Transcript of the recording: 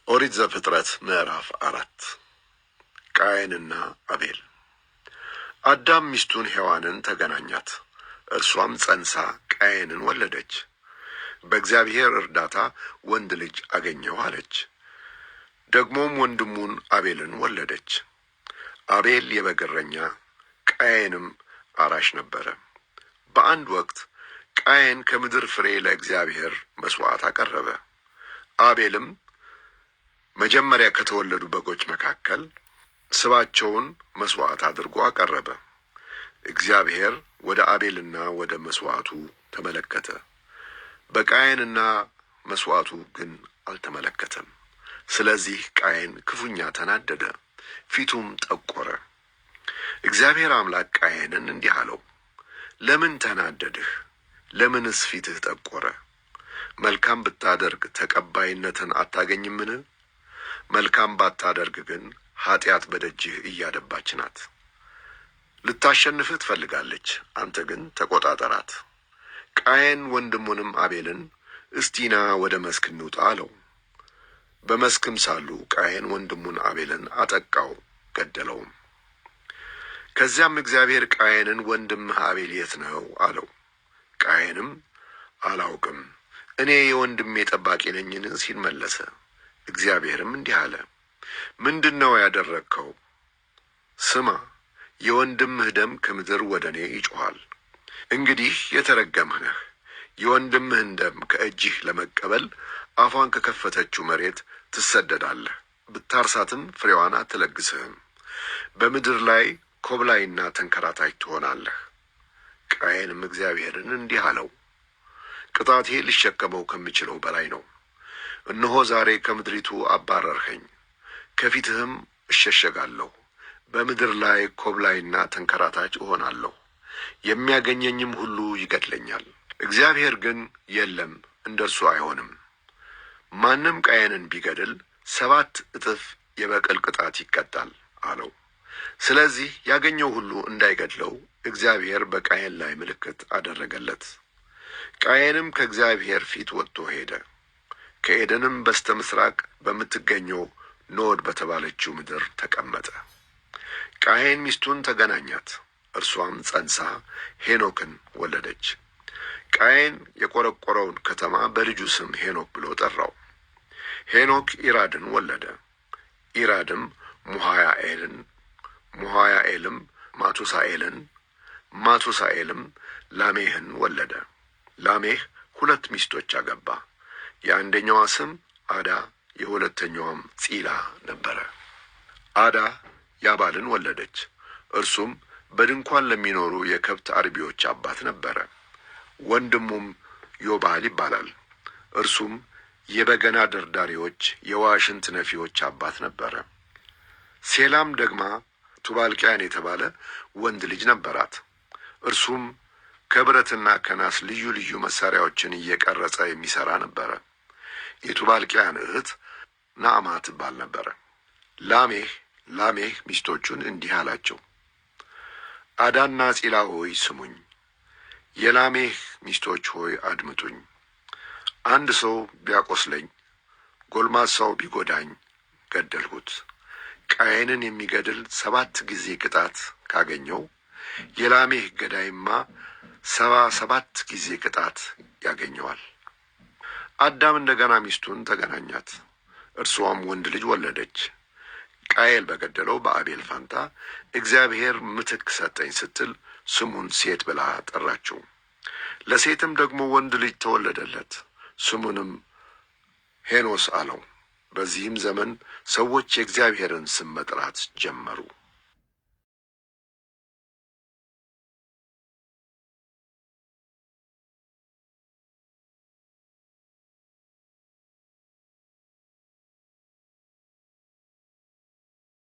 ኦሪት ዘፍጥረት ምዕራፍ 4 ቃየንና አቤል። አዳም ሚስቱን ሔዋንን ተገናኛት፣ እርሷም ጸንሳ ቃየንን ወለደች። በእግዚአብሔር እርዳታ ወንድ ልጅ አገኘሁ አለች። ደግሞም ወንድሙን አቤልን ወለደች። አቤል የበግ እረኛ፣ ቃየንም አራሽ ነበረ። በአንድ ወቅት ቃየን ከምድር ፍሬ ለእግዚአብሔር መሥዋዕት አቀረበ። አቤልም መጀመሪያ ከተወለዱ በጎች መካከል ስባቸውን መሥዋዕት አድርጎ አቀረበ። እግዚአብሔር ወደ አቤልና ወደ መሥዋዕቱ ተመለከተ፣ በቃየንና መሥዋዕቱ ግን አልተመለከተም። ስለዚህ ቃየን ክፉኛ ተናደደ፣ ፊቱም ጠቆረ። እግዚአብሔር አምላክ ቃየንን እንዲህ አለው፣ ለምን ተናደድህ? ለምንስ ፊትህ ጠቆረ? መልካም ብታደርግ ተቀባይነትን አታገኝምን? መልካም ባታደርግ ግን ኃጢአት በደጅህ እያደባች ናት። ልታሸንፍህ ትፈልጋለች፣ አንተ ግን ተቆጣጠራት። ቃየን ወንድሙንም አቤልን እስቲና ወደ መስክ እንውጣ አለው። በመስክም ሳሉ ቃየን ወንድሙን አቤልን አጠቃው፣ ገደለውም። ከዚያም እግዚአብሔር ቃየንን ወንድምህ አቤል የት ነው አለው። ቃየንም አላውቅም፣ እኔ የወንድሜ ጠባቂ ነኝን ሲል መለሰ። እግዚአብሔርም እንዲህ አለ፣ ምንድን ነው ያደረግከው? ስማ፣ የወንድምህ ደም ከምድር ወደ እኔ ይጮኻል። እንግዲህ የተረገምህ ነህ። የወንድምህን ደም ከእጅህ ለመቀበል አፏን ከከፈተችው መሬት ትሰደዳለህ፣ ብታርሳትም ፍሬዋን አትለግስህም። በምድር ላይ ኮብላይና ተንከራታች ትሆናለህ። ቃየንም እግዚአብሔርን እንዲህ አለው፣ ቅጣቴ ልሸከመው ከምችለው በላይ ነው። እነሆ ዛሬ ከምድሪቱ አባረርኸኝ፣ ከፊትህም እሸሸጋለሁ። በምድር ላይ ኮብላይና ተንከራታች እሆናለሁ፣ የሚያገኘኝም ሁሉ ይገድለኛል። እግዚአብሔር ግን የለም፣ እንደርሱ አይሆንም። ማንም ቃየንን ቢገድል 7 እጥፍ የበቀል ቅጣት ይቀጣል አለው። ስለዚህ ያገኘው ሁሉ እንዳይገድለው እግዚአብሔር በቃየን ላይ ምልክት አደረገለት። ቃየንም ከእግዚአብሔር ፊት ወጥቶ ሄደ። ከኤደንም በስተ ምስራቅ በምትገኘው ኖድ በተባለችው ምድር ተቀመጠ። ቃየን ሚስቱን ተገናኛት፣ እርሷም ጸንሳ ሄኖክን ወለደች። ቃየን የቈረቈረውን ከተማ በልጁ ስም ሄኖክ ብሎ ጠራው። ሄኖክ ኢራድን ወለደ። ኢራድም ሙሃያኤልን፣ ሙሃያኤልም ማቱሳኤልን፣ ማቱሳኤልም ላሜህን ወለደ። ላሜህ 2 ሚስቶች አገባ። የአንደኛዋ ስም አዳ፣ የሁለተኛዋም ጺላ ነበረ። አዳ ያባልን ወለደች። እርሱም በድንኳን ለሚኖሩ የከብት አርቢዎች አባት ነበረ። ወንድሙም ዮባል ይባላል። እርሱም የበገና ደርዳሪዎች፣ የዋሽንት ነፊዎች አባት ነበረ። ሴላም ደግማ ቱባልቅያን የተባለ ወንድ ልጅ ነበራት። እርሱም ከብረትና ከናስ ልዩ ልዩ መሳሪያዎችን እየቀረጸ የሚሠራ ነበረ። የቱባልቅያን እህት ናዕማ ትባል ነበረ። ላሜህ ሚስቶቹን እንዲህ አላቸው፣ አዳና ጺላ ሆይ ስሙኝ፣ የላሜህ ሚስቶች ሆይ አድምጡኝ። አንድ ሰው ቢያቆስለኝ፣ ጎልማሳው ቢጐዳኝ ገደልሁት። ቃየንን የሚገድል 7 ጊዜ ቅጣት ካገኘው የላሜህ ገዳይማ 77 ጊዜ ቅጣት ያገኘዋል። አዳም እንደገና ሚስቱን ተገናኛት፣ እርሷም ወንድ ልጅ ወለደች። ቃየል በገደለው በአቤል ፋንታ እግዚአብሔር ምትክ ሰጠኝ ስትል ስሙን ሴት ብላ ጠራችው። ለሴትም ደግሞ ወንድ ልጅ ተወለደለት፣ ስሙንም ሄኖስ አለው። በዚህም ዘመን ሰዎች የእግዚአብሔርን ስም መጥራት ጀመሩ።